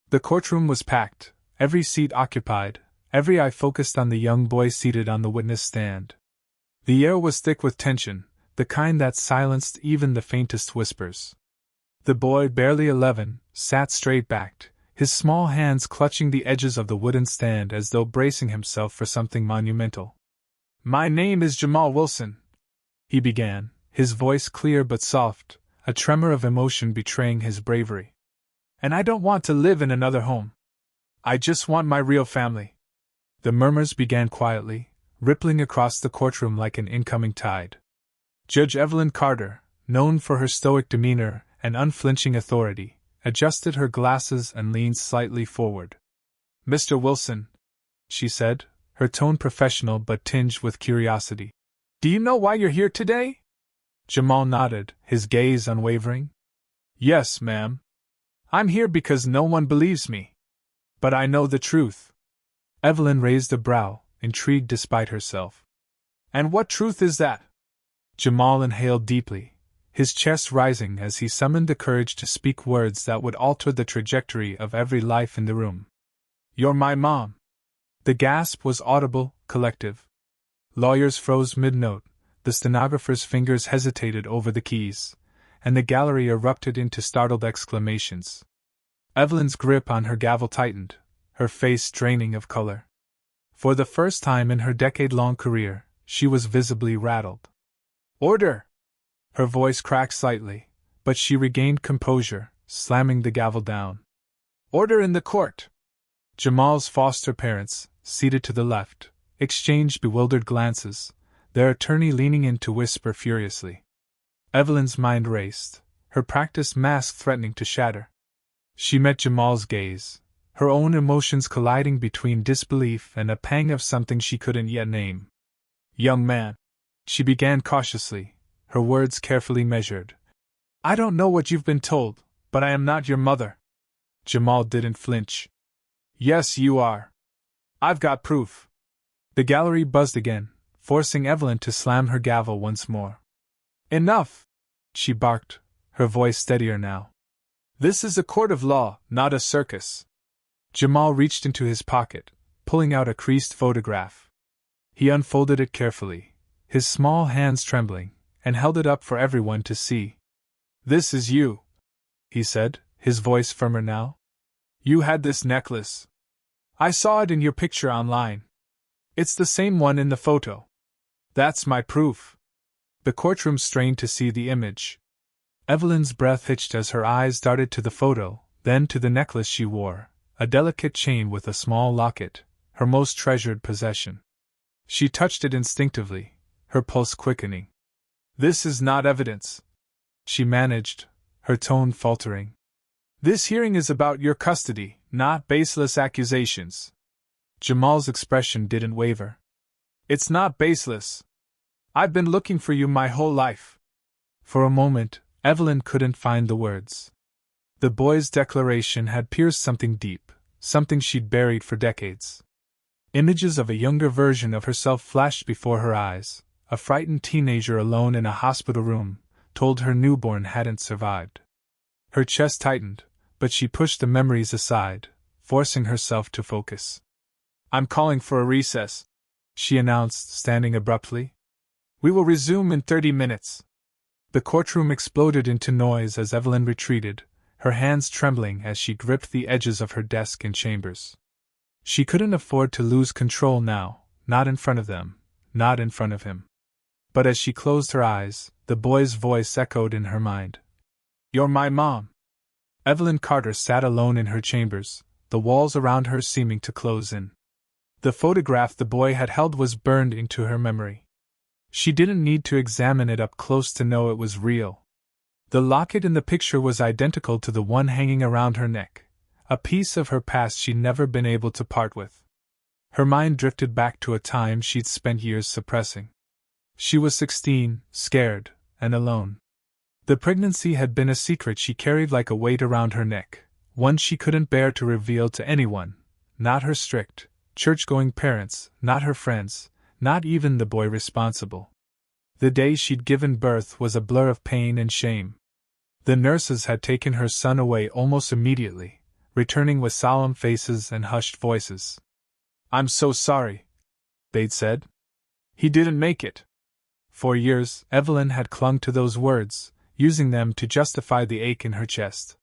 The courtroom was packed, every seat occupied, every eye focused on the young boy seated on the witness stand. The air was thick with tension, the kind that silenced even the faintest whispers. The boy, barely 11, sat straight-backed, his small hands clutching the edges of the wooden stand as though bracing himself for something monumental. "My name is Jamal Wilson," he began, his voice clear but soft, a tremor of emotion betraying his bravery. "And I don't want to live in another home. I just want my real family." The murmurs began quietly, rippling across the courtroom like an incoming tide. Judge Evelyn Carter, known for her stoic demeanor and unflinching authority, adjusted her glasses and leaned slightly forward. "Mr. Wilson," she said, her tone professional but tinged with curiosity, "do you know why you're here today?" Jamal nodded, his gaze unwavering. "Yes, ma'am. I'm here because no one believes me. But I know the truth." Evelyn raised a brow, intrigued despite herself. "And what truth is that?" Jamal inhaled deeply, his chest rising as he summoned the courage to speak words that would alter the trajectory of every life in the room. "You're my mom." The gasp was audible, collective. Lawyers froze mid-note, the stenographer's fingers hesitated over the keys, and the gallery erupted into startled exclamations. Evelyn's grip on her gavel tightened, her face draining of color. For the first time in her decade-long career, she was visibly rattled. "Order!" Her voice cracked slightly, but she regained composure, slamming the gavel down. "Order in the court!" Jamal's foster parents, seated to the left, exchanged bewildered glances, their attorney leaning in to whisper furiously. Evelyn's mind raced, her practiced mask threatening to shatter. She met Jamal's gaze, her own emotions colliding between disbelief and a pang of something she couldn't yet name. "Young man," she began cautiously, her words carefully measured. "I don't know what you've been told, but I am not your mother." Jamal didn't flinch. "Yes, you are. I've got proof." The gallery buzzed again, forcing Evelyn to slam her gavel once more. "Enough!" she barked, her voice steadier now. "This is a court of law, not a circus." Jamal reached into his pocket, pulling out a creased photograph. He unfolded it carefully, his small hands trembling, and held it up for everyone to see. "This is you," he said, his voice firmer now. "You had this necklace. I saw it in your picture online. It's the same one in the photo. That's my proof." The courtroom strained to see the image. Evelyn's breath hitched as her eyes darted to the photo, then to the necklace she wore, a delicate chain with a small locket, her most treasured possession. She touched it instinctively, her pulse quickening. "This is not evidence," she managed, her tone faltering. "This hearing is about your custody, not baseless accusations." Jamal's expression didn't waver. "It's not baseless. I've been looking for you my whole life." For a moment, Evelyn couldn't find the words. The boy's declaration had pierced something deep, something she'd buried for decades. Images of a younger version of herself flashed before her eyes. A frightened teenager alone in a hospital room, told her newborn hadn't survived. Her chest tightened, but she pushed the memories aside, forcing herself to focus. "I'm calling for a recess," she announced, standing abruptly. "We will resume in 30 minutes. The courtroom exploded into noise as Evelyn retreated, her hands trembling as she gripped the edges of her desk in chambers. She couldn't afford to lose control now, not in front of them, not in front of him. But as she closed her eyes, the boy's voice echoed in her mind. "You're my mom." Evelyn Carter sat alone in her chambers, the walls around her seeming to close in. The photograph the boy had held was burned into her memory. She didn't need to examine it up close to know it was real. The locket in the picture was identical to the one hanging around her neck, a piece of her past she'd never been able to part with. Her mind drifted back to a time she'd spent years suppressing. She was 16, scared, and alone. The pregnancy had been a secret she carried like a weight around her neck, one she couldn't bear to reveal to anyone, not her strict, church-going parents, not her friends, not even the boy responsible. The day she'd given birth was a blur of pain and shame. The nurses had taken her son away almost immediately, returning with solemn faces and hushed voices. "I'm so sorry," they'd said. "He didn't make it." For years, Evelyn had clung to those words, using them to justify the ache in her chest.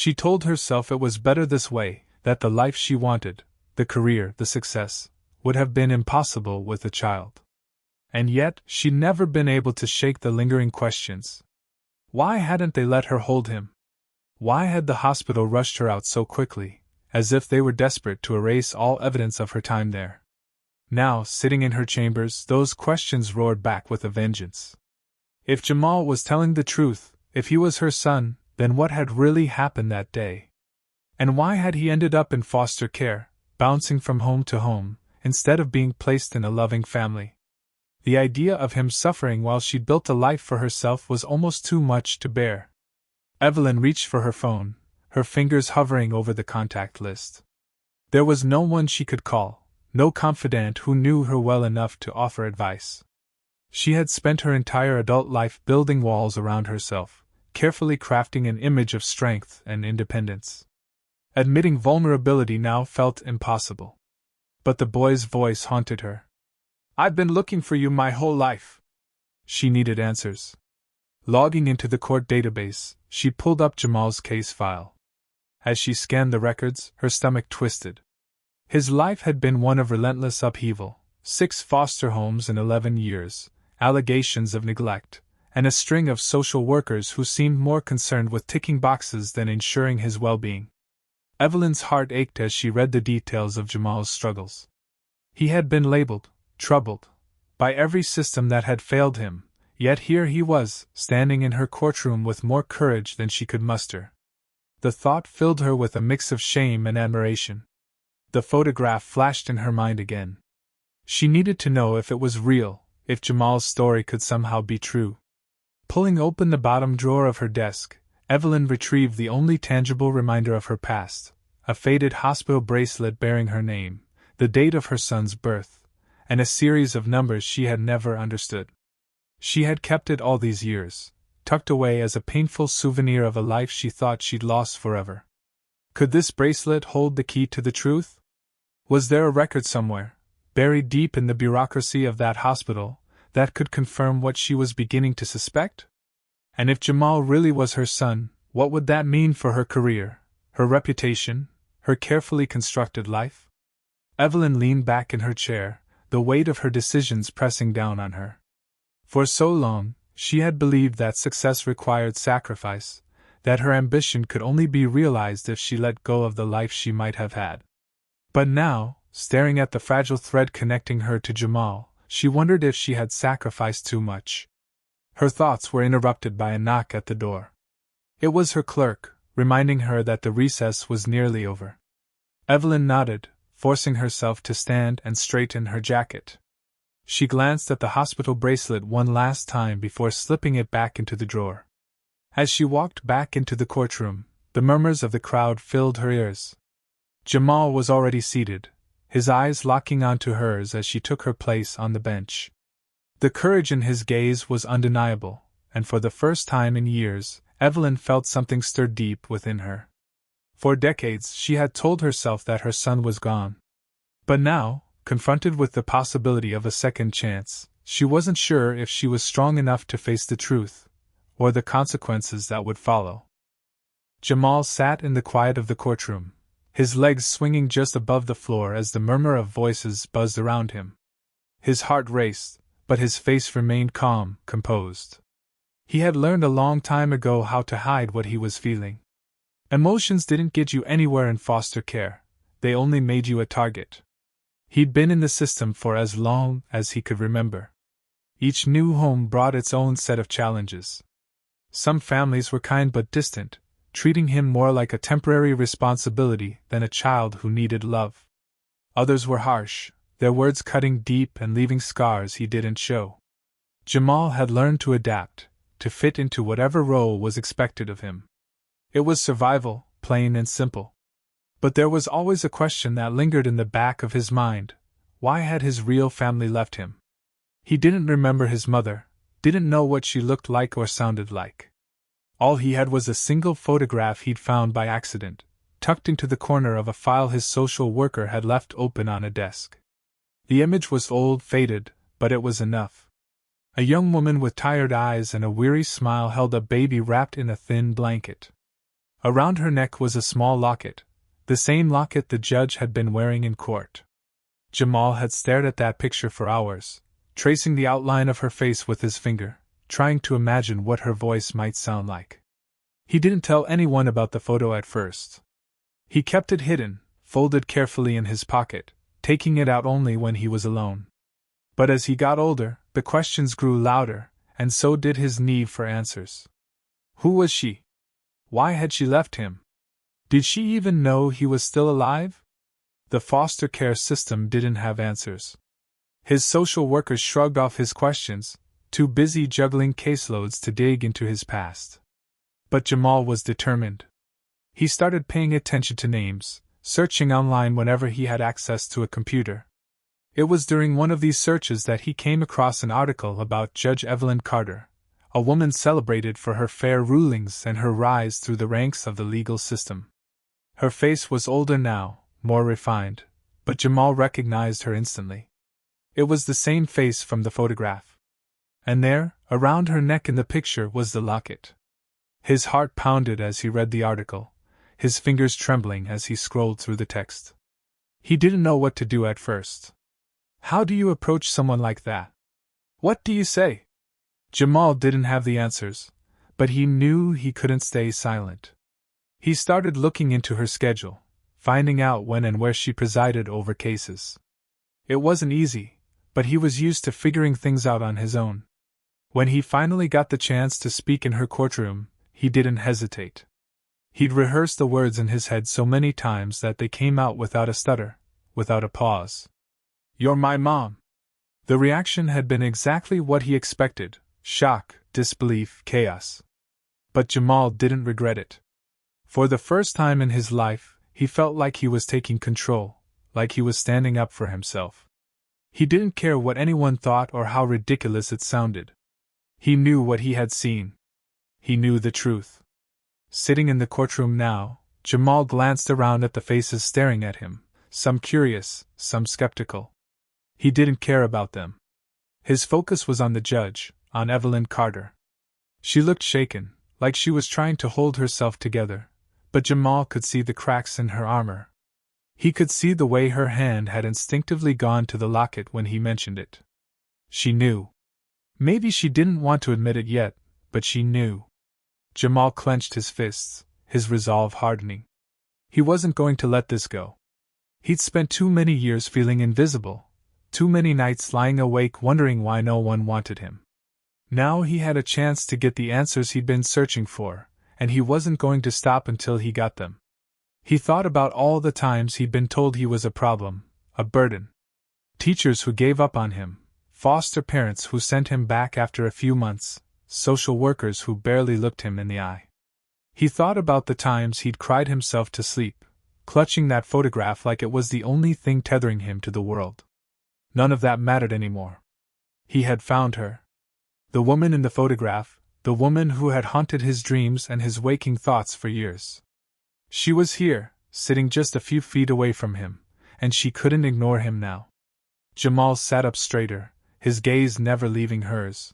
She told herself it was better this way, that the life she wanted, the career, the success, would have been impossible with a child. And yet, she'd never been able to shake the lingering questions. Why hadn't they let her hold him? Why had the hospital rushed her out so quickly, as if they were desperate to erase all evidence of her time there? Now, sitting in her chambers, those questions roared back with a vengeance. If Jamal was telling the truth, if he was her son, then what had really happened that day? And why had he ended up in foster care, bouncing from home to home, instead of being placed in a loving family? The idea of him suffering while she'd built a life for herself was almost too much to bear. Evelyn reached for her phone, her fingers hovering over the contact list. There was no one she could call, no confidant who knew her well enough to offer advice. She had spent her entire adult life building walls around herself, carefully crafting an image of strength and independence. Admitting vulnerability now felt impossible. But the boy's voice haunted her. "I've been looking for you my whole life." She needed answers. Logging into the court database, she pulled up Jamal's case file. As she scanned the records, her stomach twisted. His life had been one of relentless upheaval: 6 foster homes in 11 years, allegations of neglect, and a string of social workers who seemed more concerned with ticking boxes than ensuring his well-being. Evelyn's heart ached as she read the details of Jamal's struggles. He had been labeled, troubled, by every system that had failed him, yet here he was, standing in her courtroom with more courage than she could muster. The thought filled her with a mix of shame and admiration. The photograph flashed in her mind again. She needed to know if it was real, if Jamal's story could somehow be true. Pulling open the bottom drawer of her desk, Evelyn retrieved the only tangible reminder of her past, a faded hospital bracelet bearing her name, the date of her son's birth, and a series of numbers she had never understood. She had kept it all these years, tucked away as a painful souvenir of a life she thought she'd lost forever. Could this bracelet hold the key to the truth? Was there a record somewhere, buried deep in the bureaucracy of that hospital, that could confirm what she was beginning to suspect? And if Jamal really was her son, what would that mean for her career, her reputation, her carefully constructed life? Evelyn leaned back in her chair, the weight of her decisions pressing down on her. For so long, she had believed that success required sacrifice, that her ambition could only be realized if she let go of the life she might have had. But now, staring at the fragile thread connecting her to Jamal, she wondered if she had sacrificed too much. Her thoughts were interrupted by a knock at the door. It was her clerk, reminding her that the recess was nearly over. Evelyn nodded, forcing herself to stand and straighten her jacket. She glanced at the hospital bracelet one last time before slipping it back into the drawer. As she walked back into the courtroom, the murmurs of the crowd filled her ears. Jamal was already seated, his eyes locking onto hers as she took her place on the bench. The courage in his gaze was undeniable, and for the first time in years, Evelyn felt something stir deep within her. For decades she had told herself that her son was gone. But now, confronted with the possibility of a second chance, she wasn't sure if she was strong enough to face the truth, or the consequences that would follow. Jamal sat in the quiet of the courtroom, his legs swinging just above the floor as the murmur of voices buzzed around him. His heart raced, but his face remained calm, composed. He had learned a long time ago how to hide what he was feeling. Emotions didn't get you anywhere in foster care, they only made you a target. He'd been in the system for as long as he could remember. Each new home brought its own set of challenges. Some families were kind but distant, treating him more like a temporary responsibility than a child who needed love. Others were harsh, their words cutting deep and leaving scars he didn't show. Jamal had learned to adapt, to fit into whatever role was expected of him. It was survival, plain and simple. But there was always a question that lingered in the back of his mind: why had his real family left him? He didn't remember his mother, didn't know what she looked like or sounded like. All he had was a single photograph he'd found by accident, tucked into the corner of a file his social worker had left open on a desk. The image was old, faded, but it was enough. A young woman with tired eyes and a weary smile held a baby wrapped in a thin blanket. Around her neck was a small locket, the same locket the judge had been wearing in court. Jamal had stared at that picture for hours, tracing the outline of her face with his finger, trying to imagine what her voice might sound like. He didn't tell anyone about the photo at first. He kept it hidden, folded carefully in his pocket, taking it out only when he was alone. But as he got older, the questions grew louder, and so did his need for answers. Who was she? Why had she left him? Did she even know he was still alive? The foster care system didn't have answers. His social workers shrugged off his questions, too busy juggling caseloads to dig into his past. But Jamal was determined. He started paying attention to names, searching online whenever he had access to a computer. It was during one of these searches that he came across an article about Judge Evelyn Carter, a woman celebrated for her fair rulings and her rise through the ranks of the legal system. Her face was older now, more refined, but Jamal recognized her instantly. It was the same face from the photograph. And there, around her neck in the picture, was the locket. His heart pounded as he read the article, his fingers trembling as he scrolled through the text. He didn't know what to do at first. How do you approach someone like that? What do you say? Jamal didn't have the answers, but he knew he couldn't stay silent. He started looking into her schedule, finding out when and where she presided over cases. It wasn't easy, but he was used to figuring things out on his own. When he finally got the chance to speak in her courtroom, he didn't hesitate. He'd rehearsed the words in his head so many times that they came out without a stutter, without a pause. "You're my mom." The reaction had been exactly what he expected: shock, disbelief, chaos. But Jamal didn't regret it. For the first time in his life, he felt like he was taking control, like he was standing up for himself. He didn't care what anyone thought or how ridiculous it sounded. He knew what he had seen. He knew the truth. Sitting in the courtroom now, Jamal glanced around at the faces staring at him, some curious, some skeptical. He didn't care about them. His focus was on the judge, on Evelyn Carter. She looked shaken, like she was trying to hold herself together, but Jamal could see the cracks in her armor. He could see the way her hand had instinctively gone to the locket when he mentioned it. She knew. Maybe she didn't want to admit it yet, but she knew. Jamal clenched his fists, his resolve hardening. He wasn't going to let this go. He'd spent too many years feeling invisible, too many nights lying awake wondering why no one wanted him. Now he had a chance to get the answers he'd been searching for, and he wasn't going to stop until he got them. He thought about all the times he'd been told he was a problem, a burden. Teachers who gave up on him, foster parents who sent him back after a few months, social workers who barely looked him in the eye. He thought about the times he'd cried himself to sleep, clutching that photograph like it was the only thing tethering him to the world. None of that mattered anymore. He had found her. The woman in the photograph, the woman who had haunted his dreams and his waking thoughts for years. She was here, sitting just a few feet away from him, and she couldn't ignore him now. Jamal sat up straighter, his gaze never leaving hers.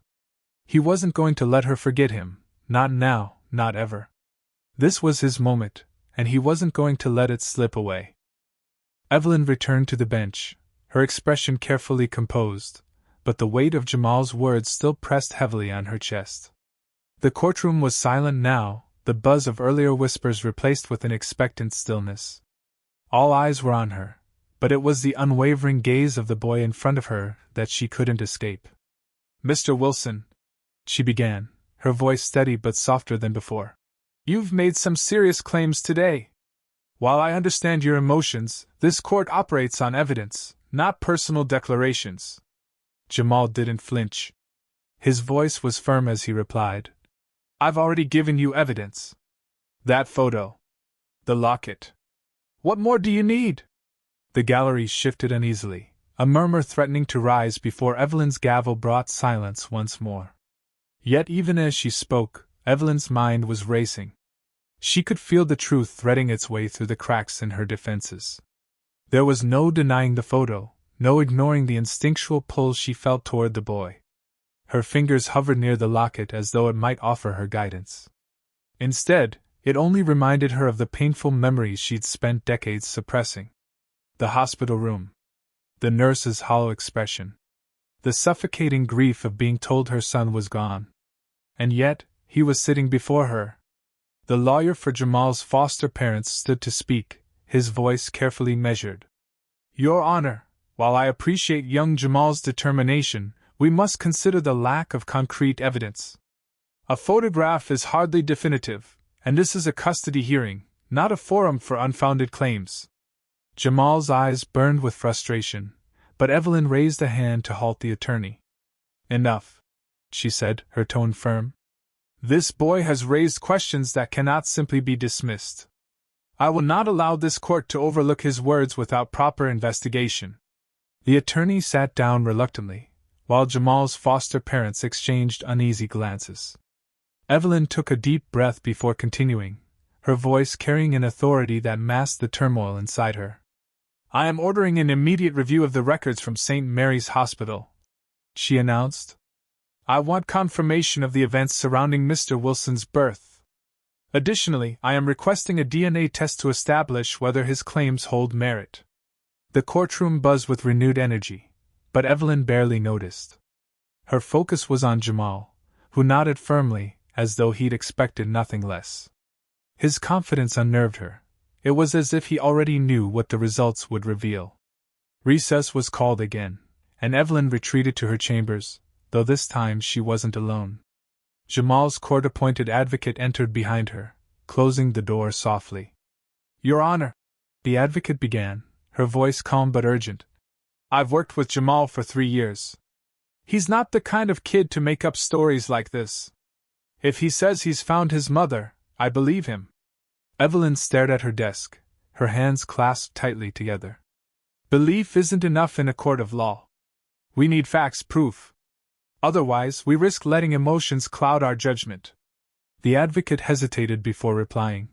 He wasn't going to let her forget him, not now, not ever. This was his moment, and he wasn't going to let it slip away. Evelyn returned to the bench, her expression carefully composed, but the weight of Jamal's words still pressed heavily on her chest. The courtroom was silent now, the buzz of earlier whispers replaced with an expectant stillness. All eyes were on her, but it was the unwavering gaze of the boy in front of her that she couldn't escape. "Mr. Wilson," she began, her voice steady but softer than before. "You've made some serious claims today. While I understand your emotions, this court operates on evidence, not personal declarations." Jamal didn't flinch. His voice was firm as he replied, "I've already given you evidence. That photo. The locket. What more do you need?" The gallery shifted uneasily, a murmur threatening to rise before Evelyn's gavel brought silence once more. Yet even as she spoke, Evelyn's mind was racing. She could feel the truth threading its way through the cracks in her defenses. There was no denying the photo, no ignoring the instinctual pull she felt toward the boy. Her fingers hovered near the locket as though it might offer her guidance. Instead, it only reminded her of the painful memories she'd spent decades suppressing. The hospital room. The nurse's hollow expression. The suffocating grief of being told her son was gone. And yet, he was sitting before her. The lawyer for Jamal's foster parents stood to speak, his voice carefully measured. Your Honor, while I appreciate young Jamal's determination, we must consider the lack of concrete evidence. A photograph is hardly definitive, and this is a custody hearing, not a forum for unfounded claims. Jamal's eyes burned with frustration, but Evelyn raised a hand to halt the attorney. Enough, she said, her tone firm. This boy has raised questions that cannot simply be dismissed. I will not allow this court to overlook his words without proper investigation. The attorney sat down reluctantly, while Jamal's foster parents exchanged uneasy glances. Evelyn took a deep breath before continuing, her voice carrying an authority that masked the turmoil inside her. I am ordering an immediate review of the records from St. Mary's Hospital, she announced. I want confirmation of the events surrounding Mr. Wilson's birth. Additionally, I am requesting a DNA test to establish whether his claims hold merit. The courtroom buzzed with renewed energy, but Evelyn barely noticed. Her focus was on Jamal, who nodded firmly, as though he'd expected nothing less. His confidence unnerved her. It was as if he already knew what the results would reveal. Recess was called again, and Evelyn retreated to her chambers, though this time she wasn't alone. Jamal's court-appointed advocate entered behind her, closing the door softly. Your Honor, the advocate began, her voice calm but urgent. I've worked with Jamal for 3 years. He's not the kind of kid to make up stories like this. If he says he's found his mother, I believe him. Evelyn stared at her desk, her hands clasped tightly together. Belief isn't enough in a court of law. We need facts, proof. Otherwise, we risk letting emotions cloud our judgment. The advocate hesitated before replying.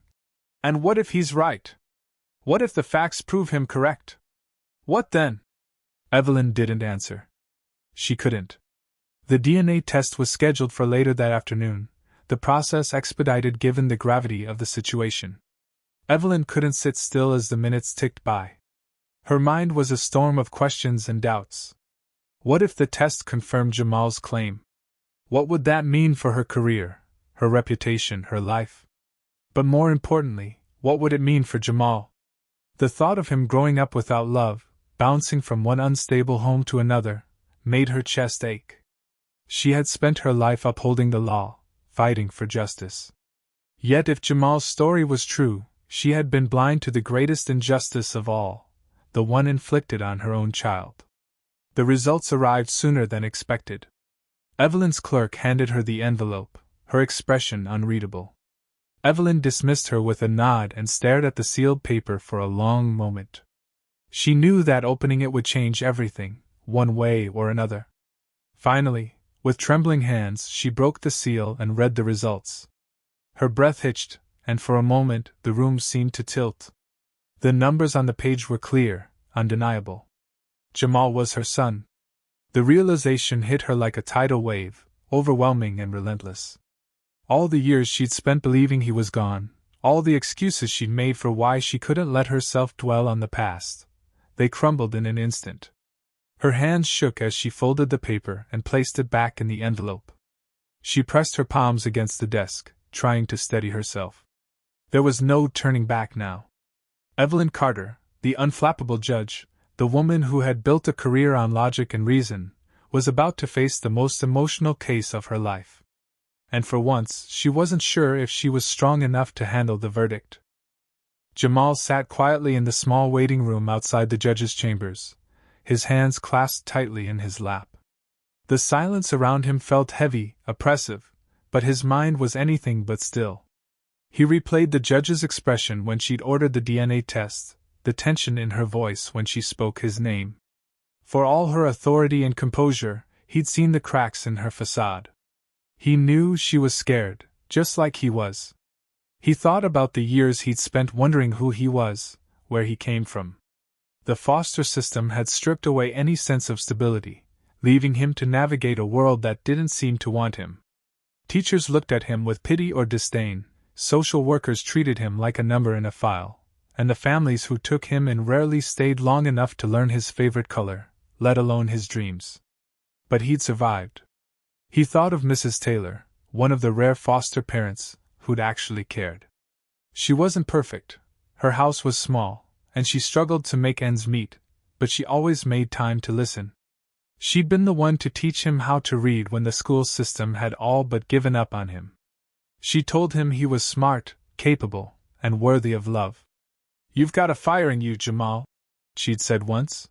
And what if he's right? What if the facts prove him correct? What then? Evelyn didn't answer. She couldn't. The DNA test was scheduled for later that afternoon, the process expedited given the gravity of the situation. Evelyn couldn't sit still as the minutes ticked by. Her mind was a storm of questions and doubts. What if the test confirmed Jamal's claim? What would that mean for her career, her reputation, her life? But more importantly, what would it mean for Jamal? The thought of him growing up without love, bouncing from one unstable home to another, made her chest ache. She had spent her life upholding the law, fighting for justice. Yet if Jamal's story was true, she had been blind to the greatest injustice of all, the one inflicted on her own child. The results arrived sooner than expected. Evelyn's clerk handed her the envelope, her expression unreadable. Evelyn dismissed her with a nod and stared at the sealed paper for a long moment. She knew that opening it would change everything, one way or another. Finally, with trembling hands, she broke the seal and read the results. Her breath hitched, and for a moment the room seemed to tilt. The numbers on the page were clear, undeniable. Jamal was her son. The realization hit her like a tidal wave, overwhelming and relentless. All the years she'd spent believing he was gone, all the excuses she'd made for why she couldn't let herself dwell on the past, they crumbled in an instant. Her hands shook as she folded the paper and placed it back in the envelope. She pressed her palms against the desk, trying to steady herself. There was no turning back now. Evelyn Carter, the unflappable judge, the woman who had built a career on logic and reason, was about to face the most emotional case of her life. And for once, she wasn't sure if she was strong enough to handle the verdict. Jamal sat quietly in the small waiting room outside the judge's chambers, his hands clasped tightly in his lap. The silence around him felt heavy, oppressive, but his mind was anything but still. He replayed the judge's expression when she'd ordered the DNA test, the tension in her voice when she spoke his name. For all her authority and composure, he'd seen the cracks in her facade. He knew she was scared, just like he was. He thought about the years he'd spent wondering who he was, where he came from. The foster system had stripped away any sense of stability, leaving him to navigate a world that didn't seem to want him. Teachers looked at him with pity or disdain, social workers treated him like a number in a file, and the families who took him in rarely stayed long enough to learn his favorite color, let alone his dreams. But he'd survived. He thought of Mrs. Taylor, one of the rare foster parents who'd actually cared. She wasn't perfect. Her house was small, and she struggled to make ends meet, but she always made time to listen. She'd been the one to teach him how to read when the school system had all but given up on him. She told him he was smart, capable, and worthy of love. "You've got a fire in you, Jamal," she'd said once.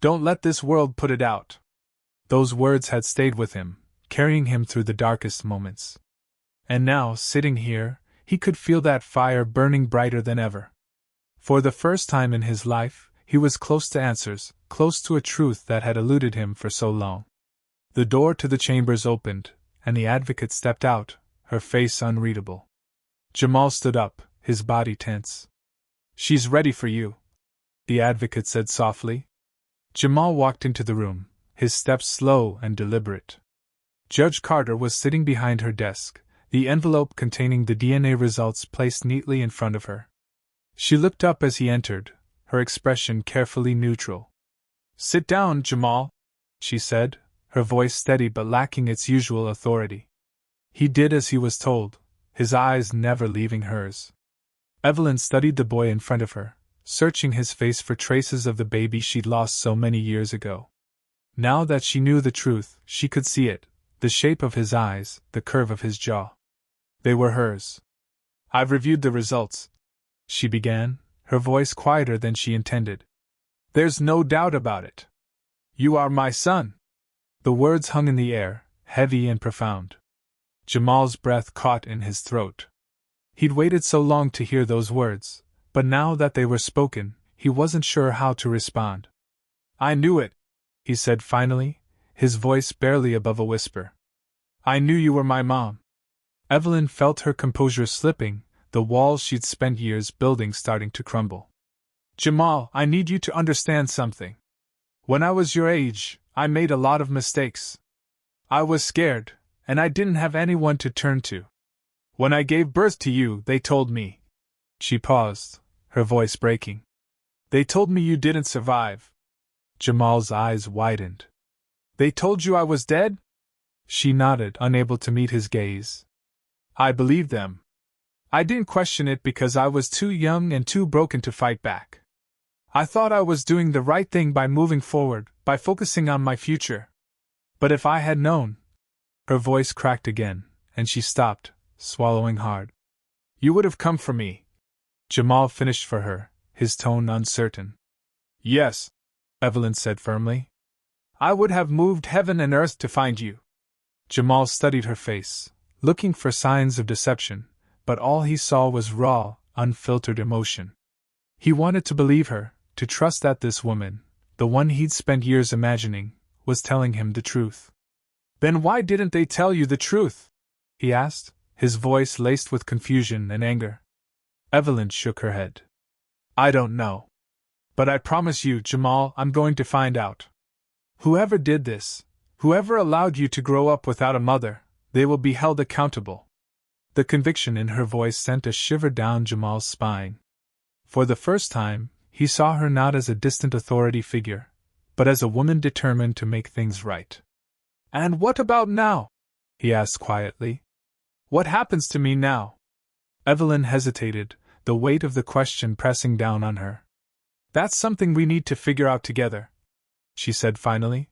"Don't let this world put it out." Those words had stayed with him, carrying him through the darkest moments. And now, sitting here, he could feel that fire burning brighter than ever. For the first time in his life, he was close to answers, close to a truth that had eluded him for so long. The door to the chambers opened, and the advocate stepped out, her face unreadable. Jamal stood up, his body tense. "She's ready for you," the advocate said softly. Jamal walked into the room, his steps slow and deliberate. Judge Carter was sitting behind her desk, the envelope containing the DNA results placed neatly in front of her. She looked up as he entered, her expression carefully neutral. "Sit down, Jamal," she said, her voice steady but lacking its usual authority. He did as he was told, his eyes never leaving hers. Evelyn studied the boy in front of her, searching his face for traces of the baby she'd lost so many years ago. Now that she knew the truth, she could see it, the shape of his eyes, the curve of his jaw. They were hers. "I've reviewed the results," she began, her voice quieter than she intended. "There's no doubt about it. You are my son." The words hung in the air, heavy and profound. Jamal's breath caught in his throat. He'd waited so long to hear those words, but now that they were spoken, he wasn't sure how to respond. "I knew it," he said finally, his voice barely above a whisper. "I knew you were my mom." Evelyn felt her composure slipping, the walls she'd spent years building starting to crumble. "Jamal, I need you to understand something. When I was your age, I made a lot of mistakes. I was scared, and I didn't have anyone to turn to. When I gave birth to you, they told me." She paused, her voice breaking. "They told me you didn't survive." Jamal's eyes widened. "They told you I was dead?" She nodded, unable to meet his gaze. "I believed them. I didn't question it because I was too young and too broken to fight back. I thought I was doing the right thing by moving forward, by focusing on my future. But if I had known..." Her voice cracked again, and she stopped, swallowing hard. "You would have come for me," Jamal finished for her, his tone uncertain. "Yes," Evelyn said firmly. "I would have moved heaven and earth to find you." Jamal studied her face, looking for signs of deception, but all he saw was raw, unfiltered emotion. He wanted to believe her, to trust that this woman, the one he'd spent years imagining, was telling him the truth. "Then why didn't they tell you the truth?" he asked, his voice laced with confusion and anger. Evelyn shook her head. "I don't know. But I promise you, Jamal, I'm going to find out. Whoever did this, whoever allowed you to grow up without a mother, they will be held accountable." The conviction in her voice sent a shiver down Jamal's spine. For the first time, he saw her not as a distant authority figure, but as a woman determined to make things right. "And what about now?" he asked quietly. "What happens to me now?" Evelyn hesitated, the weight of the question pressing down on her. "That's something we need to figure out together," she said finally.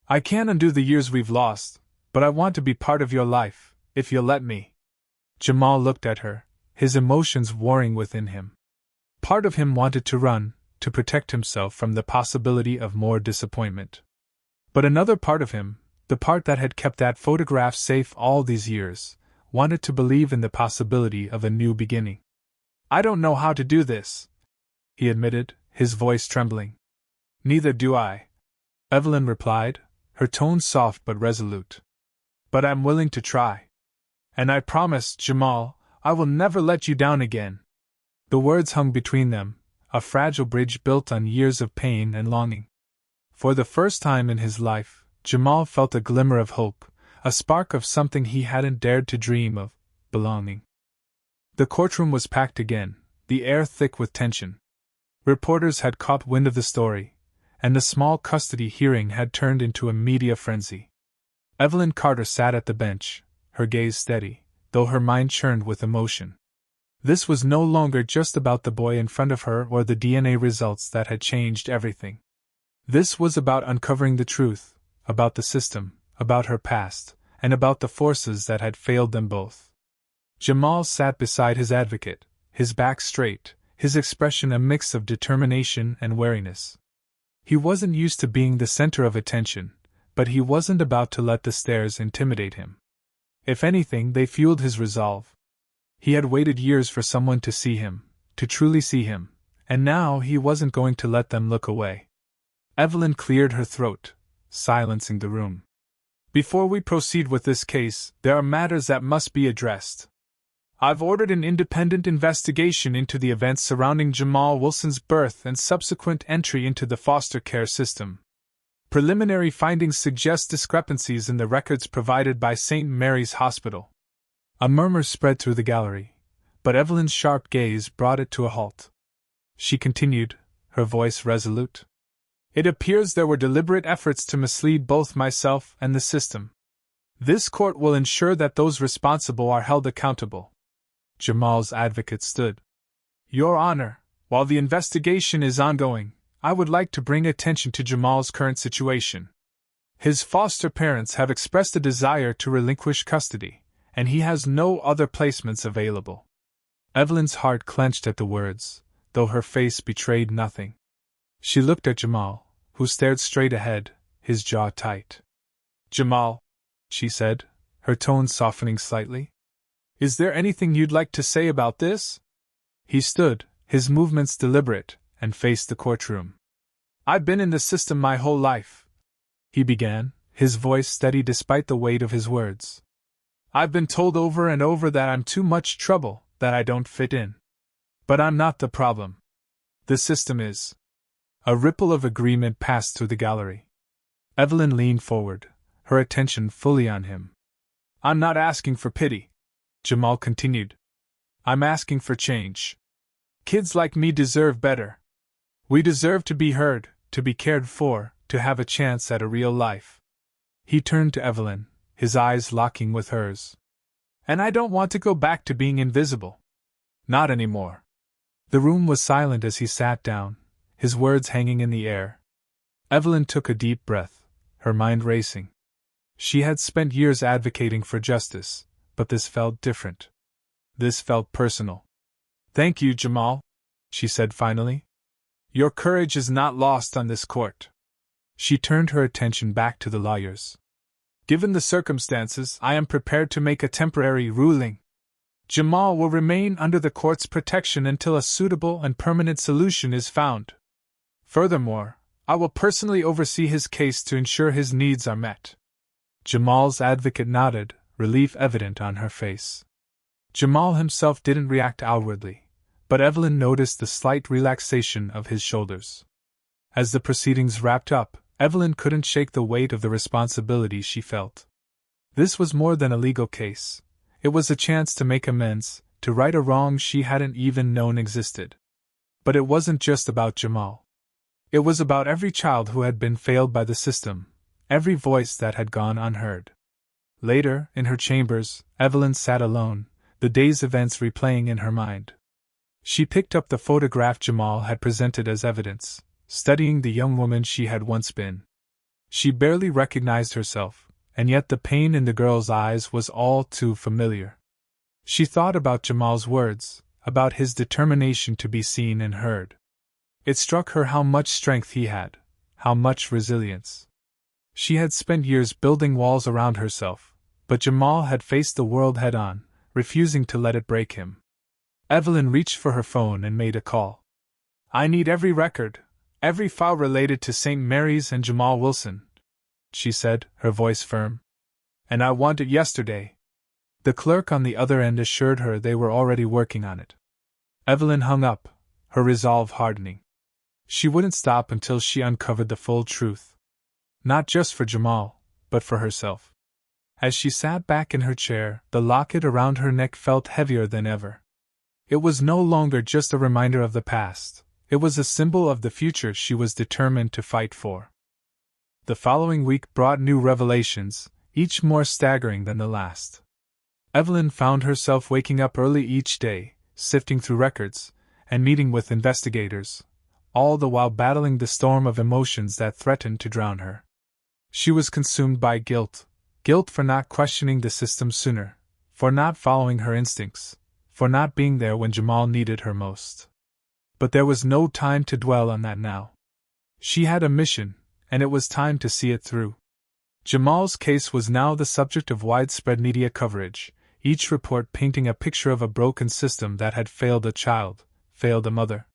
"I can't undo the years we've lost, but I want to be part of your life, if you'll let me." Jamal looked at her, his emotions warring within him. Part of him wanted to run, to protect himself from the possibility of more disappointment. But another part of him, the part that had kept that photograph safe all these years, wanted to believe in the possibility of a new beginning. "I don't know how to do this," he admitted, his voice trembling. "Neither do I," Evelyn replied, her tone soft but resolute. "But I'm willing to try. And I promise, Jamal, I will never let you down again." The words hung between them, a fragile bridge built on years of pain and longing. For the first time in his life, Jamal felt a glimmer of hope, a spark of something he hadn't dared to dream of: belonging. The courtroom was packed again, the air thick with tension. Reporters had caught wind of the story, and the small custody hearing had turned into a media frenzy. Evelyn Carter sat at the bench, her gaze steady, though her mind churned with emotion. This was no longer just about the boy in front of her or the DNA results that had changed everything. This was about uncovering the truth, about the system, about her past, and about the forces that had failed them both. Jamal sat beside his advocate, his back straight, his expression a mix of determination and wariness. He wasn't used to being the center of attention, but he wasn't about to let the stares intimidate him. If anything, they fueled his resolve. He had waited years for someone to see him, to truly see him, and now he wasn't going to let them look away. Evelyn cleared her throat, silencing the room. "Before we proceed with this case, there are matters that must be addressed. I've ordered an independent investigation into the events surrounding Jamal Wilson's birth and subsequent entry into the foster care system. Preliminary findings suggest discrepancies in the records provided by St. Mary's Hospital." A murmur spread through the gallery, but Evelyn's sharp gaze brought it to a halt. She continued, her voice resolute. "It appears there were deliberate efforts to mislead both myself and the system. This court will ensure that those responsible are held accountable." Jamal's advocate stood. "Your Honor, while the investigation is ongoing, I would like to bring attention to Jamal's current situation. His foster parents have expressed a desire to relinquish custody, and he has no other placements available." Evelyn's heart clenched at the words, though her face betrayed nothing. She looked at Jamal, who stared straight ahead, his jaw tight. "Jamal," she said, her tone softening slightly, "is there anything you'd like to say about this?" He stood, his movements deliberate, and faced the courtroom. "I've been in the system my whole life," he began, his voice steady despite the weight of his words. "I've been told over and over that I'm too much trouble, that I don't fit in. But I'm not the problem. The system is." A ripple of agreement passed through the gallery. Evelyn leaned forward, her attention fully on him. "I'm not asking for pity," Jamal continued. "I'm asking for change. Kids like me deserve better. We deserve to be heard, to be cared for, to have a chance at a real life." He turned to Evelyn, his eyes locking with hers. "And I don't want to go back to being invisible. Not anymore." The room was silent as he sat down, his words hanging in the air. Evelyn took a deep breath, her mind racing. She had spent years advocating for justice, but this felt different. This felt personal. "Thank you, Jamal," she said finally. "Your courage is not lost on this court." She turned her attention back to the lawyers. "Given the circumstances, I am prepared to make a temporary ruling. Jamal will remain under the court's protection until a suitable and permanent solution is found. Furthermore, I will personally oversee his case to ensure his needs are met." Jamal's advocate nodded, relief evident on her face. Jamal himself didn't react outwardly, but Evelyn noticed the slight relaxation of his shoulders. As the proceedings wrapped up, Evelyn couldn't shake the weight of the responsibility she felt. This was more than a legal case. It was a chance to make amends, to right a wrong she hadn't even known existed. But it wasn't just about Jamal. It was about every child who had been failed by the system, every voice that had gone unheard. Later, in her chambers, Evelyn sat alone, the day's events replaying in her mind. She picked up the photograph Jamal had presented as evidence, studying the young woman she had once been. She barely recognized herself, and yet the pain in the girl's eyes was all too familiar. She thought about Jamal's words, about his determination to be seen and heard. It struck her how much strength he had, how much resilience. She had spent years building walls around herself, but Jamal had faced the world head-on, refusing to let it break him. Evelyn reached for her phone and made a call. "I need every record, every file related to St. Mary's and Jamal Wilson," she said, her voice firm. "And I want it yesterday." The clerk on the other end assured her they were already working on it. Evelyn hung up, her resolve hardening. She wouldn't stop until she uncovered the full truth. Not just for Jamal, but for herself. As she sat back in her chair, the locket around her neck felt heavier than ever. It was no longer just a reminder of the past, it was a symbol of the future she was determined to fight for. The following week brought new revelations, each more staggering than the last. Evelyn found herself waking up early each day, sifting through records, and meeting with investigators, all the while battling the storm of emotions that threatened to drown her. She was consumed by guilt for not questioning the system sooner, for not following her instincts, for not being there when Jamal needed her most. But there was no time to dwell on that now. She had a mission, and it was time to see it through. Jamal's case was now the subject of widespread media coverage, each report painting a picture of a broken system that had failed a child, failed a mother.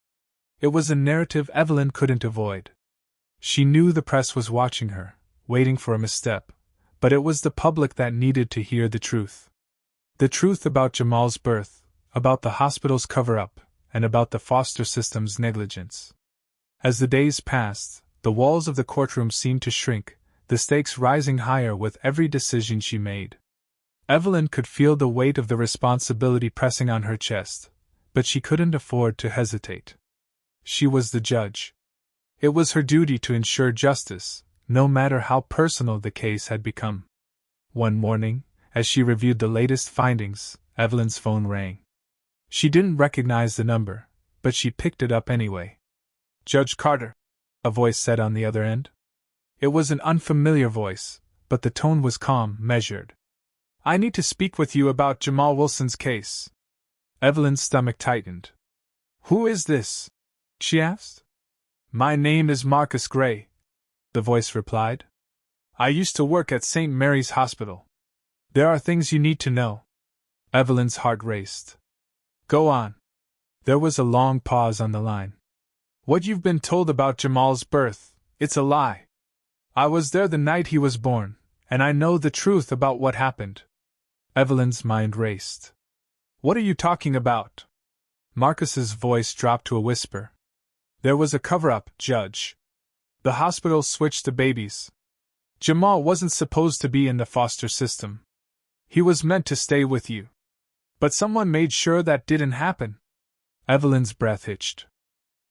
It was a narrative Evelyn couldn't avoid. She knew the press was watching her, waiting for a misstep, but it was the public that needed to hear the truth. The truth about Jamal's birth, about the hospital's cover-up, and about the foster system's negligence. As the days passed, the walls of the courtroom seemed to shrink, the stakes rising higher with every decision she made. Evelyn could feel the weight of the responsibility pressing on her chest, but she couldn't afford to hesitate. She was the judge. It was her duty to ensure justice, no matter how personal the case had become. One morning, as she reviewed the latest findings, Evelyn's phone rang. She didn't recognize the number, but she picked it up anyway. "Judge Carter," a voice said on the other end. It was an unfamiliar voice, but the tone was calm, measured. "I need to speak with you about Jamal Wilson's case." Evelyn's stomach tightened. "Who is this?" she asked. "My name is Marcus Gray," the voice replied. "I used to work at St. Mary's Hospital. There are things you need to know." Evelyn's heart raced. "Go on." There was a long pause on the line. "What you've been told about Jamal's birth, it's a lie. I was there the night he was born, and I know the truth about what happened." Evelyn's mind raced. "What are you talking about?" Marcus's voice dropped to a whisper. "There was a cover-up, Judge. The hospital switched the babies. Jamal wasn't supposed to be in the foster system. He was meant to stay with you. But someone made sure that didn't happen." Evelyn's breath hitched.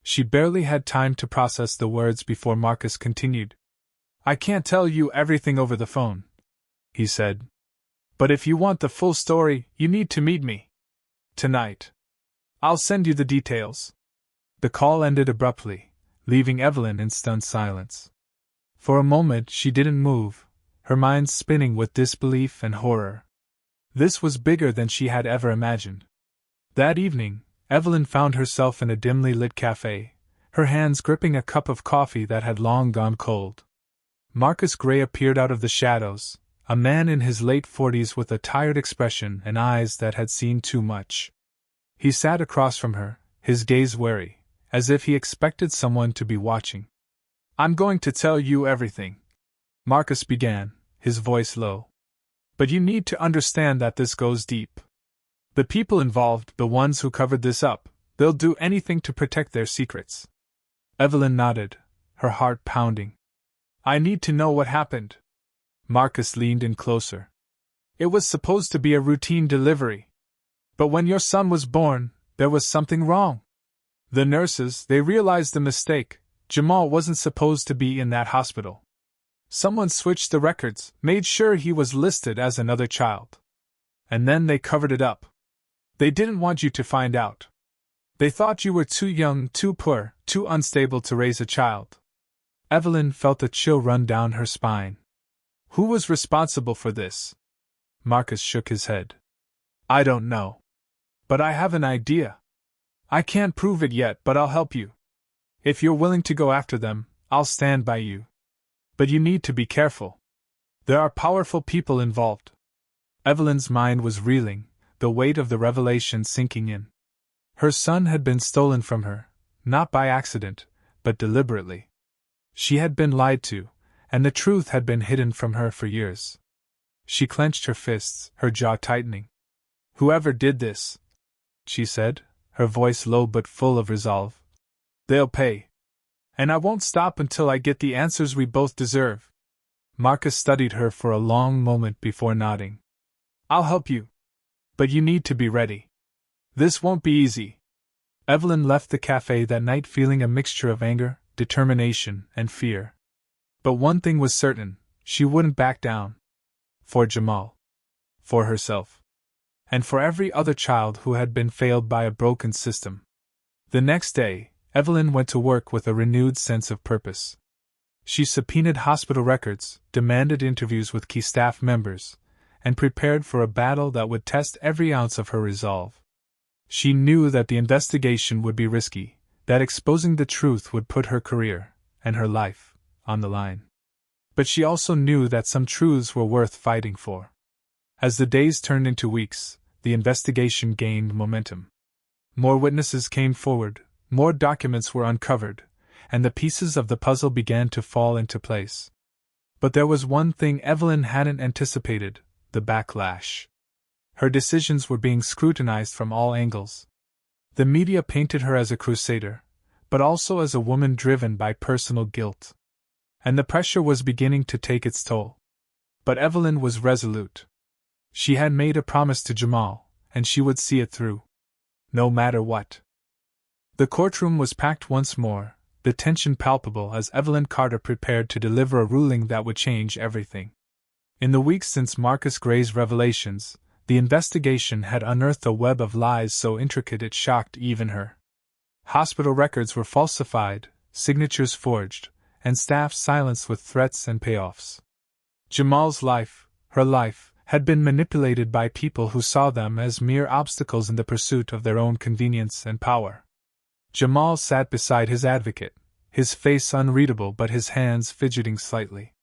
She barely had time to process the words before Marcus continued. "I can't tell you everything over the phone," he said. "But if you want the full story, you need to meet me. Tonight. I'll send you the details." The call ended abruptly, leaving Evelyn in stunned silence. For a moment she didn't move, her mind spinning with disbelief and horror. This was bigger than she had ever imagined. That evening, Evelyn found herself in a dimly lit cafe, her hands gripping a cup of coffee that had long gone cold. Marcus Gray appeared out of the shadows, a man in his late 40s with a tired expression and eyes that had seen too much. He sat across from her, his gaze wary, as if he expected someone to be watching. "I'm going to tell you everything," Marcus began, his voice low. "But you need to understand that this goes deep. The people involved, the ones who covered this up, they'll do anything to protect their secrets." Evelyn nodded, her heart pounding. "I need to know what happened." Marcus leaned in closer. "It was supposed to be a routine delivery. But when your son was born, there was something wrong. The nurses, they realized the mistake. Jamal wasn't supposed to be in that hospital. Someone switched the records, made sure he was listed as another child. And then they covered it up. They didn't want you to find out. They thought you were too young, too poor, too unstable to raise a child." Evelyn felt a chill run down her spine. "Who was responsible for this?" Marcus shook his head. "I don't know. But I have an idea. I can't prove it yet, but I'll help you. If you're willing to go after them, I'll stand by you. But you need to be careful. There are powerful people involved." Evelyn's mind was reeling, the weight of the revelation sinking in. Her son had been stolen from her, not by accident, but deliberately. She had been lied to, and the truth had been hidden from her for years. She clenched her fists, her jaw tightening. "Whoever did this," she said, her voice low but full of resolve, "they'll pay. And I won't stop until I get the answers we both deserve." Marcus studied her for a long moment before nodding. "I'll help you. But you need to be ready. This won't be easy." Evelyn left the cafe that night feeling a mixture of anger, determination, and fear. But one thing was certain, she wouldn't back down. For Jamal. For herself. And for every other child who had been failed by a broken system. The next day, Evelyn went to work with a renewed sense of purpose. She subpoenaed hospital records, demanded interviews with key staff members, and prepared for a battle that would test every ounce of her resolve. She knew that the investigation would be risky, that exposing the truth would put her career, and her life, on the line. But she also knew that some truths were worth fighting for. As the days turned into weeks, the investigation gained momentum. More witnesses came forward, more documents were uncovered, and the pieces of the puzzle began to fall into place. But there was one thing Evelyn hadn't anticipated: the backlash. Her decisions were being scrutinized from all angles. The media painted her as a crusader, but also as a woman driven by personal guilt. And the pressure was beginning to take its toll. But Evelyn was resolute. She had made a promise to Jamal, and she would see it through. No matter what. The courtroom was packed once more, the tension palpable as Evelyn Carter prepared to deliver a ruling that would change everything. In the weeks since Marcus Gray's revelations, the investigation had unearthed a web of lies so intricate it shocked even her. Hospital records were falsified, signatures forged, and staff silenced with threats and payoffs. Jamal's life, her life, had been manipulated by people who saw them as mere obstacles in the pursuit of their own convenience and power. Jamal sat beside his advocate, his face unreadable but his hands fidgeting slightly.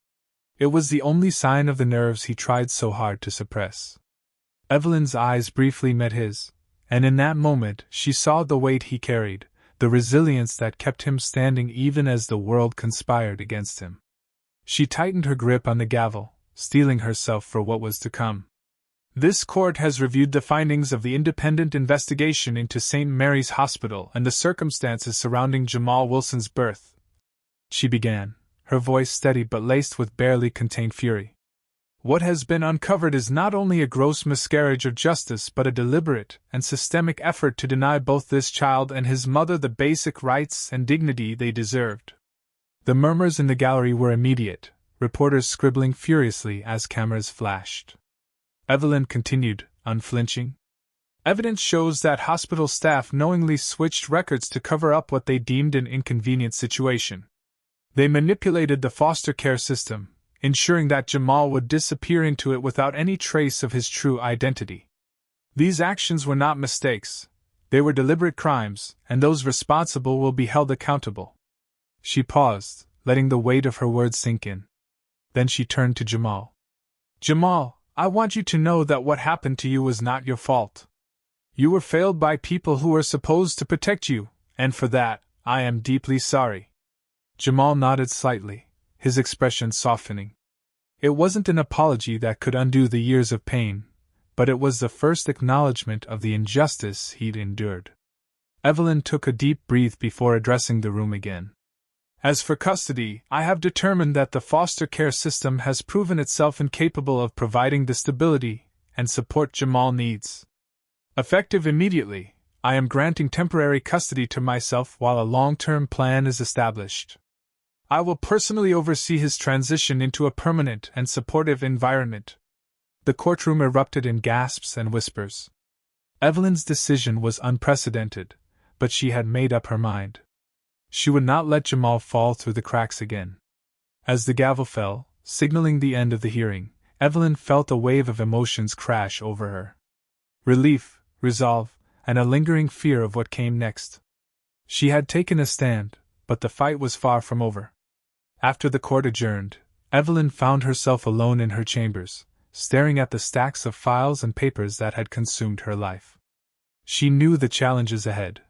It was the only sign of the nerves he tried so hard to suppress. Evelyn's eyes briefly met his, and in that moment she saw the weight he carried, the resilience that kept him standing even as the world conspired against him. She tightened her grip on the gavel, steeling herself for what was to come. "This court has reviewed the findings of the independent investigation into St. Mary's Hospital and the circumstances surrounding Jamal Wilson's birth," she began, her voice steady but laced with barely contained fury. "What has been uncovered is not only a gross miscarriage of justice but a deliberate and systemic effort to deny both this child and his mother the basic rights and dignity they deserved." The murmurs in the gallery were immediate, reporters scribbling furiously as cameras flashed. Evelyn continued, unflinching. "Evidence shows that hospital staff knowingly switched records to cover up what they deemed an inconvenient situation. They manipulated the foster care system, ensuring that Jamal would disappear into it without any trace of his true identity. These actions were not mistakes. They were deliberate crimes, and those responsible will be held accountable." She paused, letting the weight of her words sink in. Then she turned to Jamal. "Jamal, I want you to know that what happened to you was not your fault. You were failed by people who were supposed to protect you, and for that, I am deeply sorry." Jamal nodded slightly, his expression softening. It wasn't an apology that could undo the years of pain, but it was the first acknowledgement of the injustice he'd endured. Evelyn took a deep breath before addressing the room again. "As for custody, I have determined that the foster care system has proven itself incapable of providing the stability and support Jamal needs. Effective immediately, I am granting temporary custody to myself while a long-term plan is established. I will personally oversee his transition into a permanent and supportive environment." The courtroom erupted in gasps and whispers. Evelyn's decision was unprecedented, but she had made up her mind. She would not let Jamal fall through the cracks again. As the gavel fell, signaling the end of the hearing, Evelyn felt a wave of emotions crash over her. Relief, resolve, and a lingering fear of what came next. She had taken a stand, but the fight was far from over. After the court adjourned, Evelyn found herself alone in her chambers, staring at the stacks of files and papers that had consumed her life. She knew the challenges ahead,